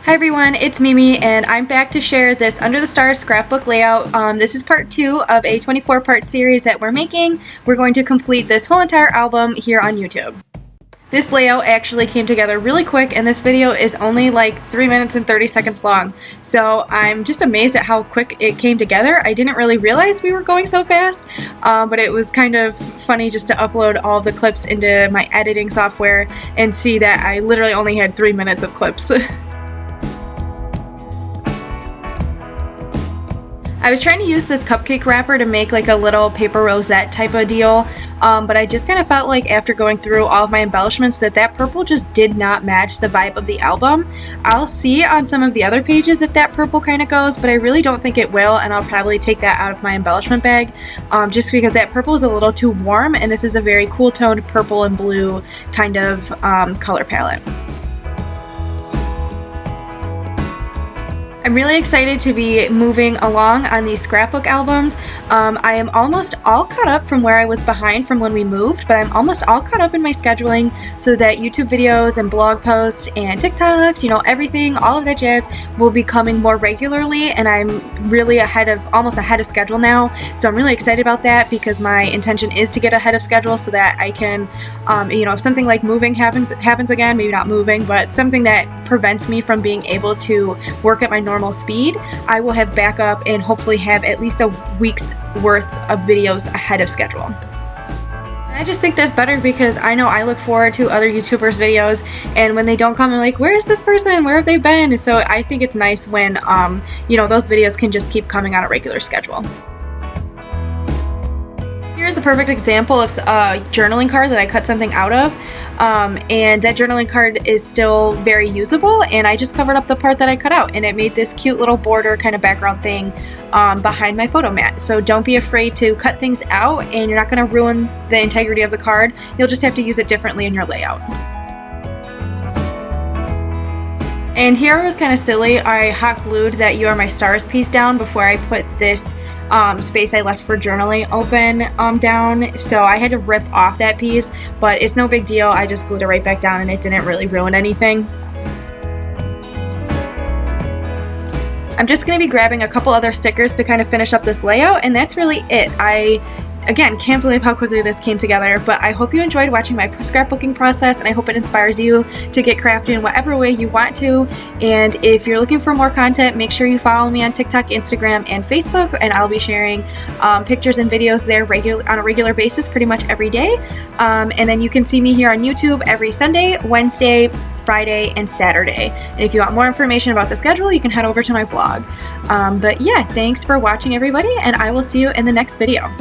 Hi everyone, it's Mimi and I'm back to share this Under the Stars scrapbook layout. This is part 2 of a 24-part series that we're making. We're going to complete this whole entire album here on YouTube. This layout actually came together really quick and this video is only like 3 minutes and 30 seconds long. So I'm just amazed at how quick it came together. I didn't really realize we were going so fast, but it was kind of funny just to upload all the clips into my editing software and see that I literally only had 3 minutes of clips. I was trying to use this cupcake wrapper to make like a little paper rosette type of deal, but I just kind of felt like after going through all of my embellishments that purple just did not match the vibe of the album. I'll see on some of the other pages if that purple kind of goes, but I really don't think it will, and I'll probably take that out of my embellishment bag just because that purple is a little too warm and this is a very cool toned purple and blue kind of color palette. I'm really excited to be moving along on these scrapbook albums. I am almost all caught up from where I was behind from when we moved, but I'm almost all caught up in my scheduling so that YouTube videos and blog posts and TikToks, you know, everything, all of that jazz will be coming more regularly, and I'm really almost ahead of schedule now. So I'm really excited about that because my intention is to get ahead of schedule so that I can, you know, if something like moving happens again, maybe not moving, but something that prevents me from being able to work at my normal speed, I will have backup and hopefully have at least a week's worth of videos ahead of schedule. And I just think that's better because I know I look forward to other YouTubers' videos, and when they don't come, I'm like, where is this person? Where have they been? So I think it's nice when, you know, those videos can just keep coming on a regular schedule. Here's a perfect example of a journaling card that I cut something out of, and that journaling card is still very usable, and I just covered up the part that I cut out and it made this cute little border kind of background thing behind my photo mat. So don't be afraid to cut things out, and you're not going to ruin the integrity of the card. You'll just have to use it differently in your layout. And here I was kind of silly. I hot glued that You Are My Stars piece down before I put this space I left for journaling open down, so I had to rip off that piece, but it's no big deal. I just glued it right back down and it didn't really ruin anything. I'm just going to be grabbing a couple other stickers to kind of finish up this layout, and that's really it. Again, can't believe how quickly this came together, but I hope you enjoyed watching my scrapbooking process, and I hope it inspires you to get crafty in whatever way you want to. And if you're looking for more content, make sure you follow me on TikTok, Instagram, and Facebook, and I'll be sharing pictures and videos there on a regular basis pretty much every day. And then you can see me here on YouTube every Sunday, Wednesday, Friday, and Saturday. And if you want more information about the schedule, you can head over to my blog. But yeah, thanks for watching everybody, and I will see you in the next video.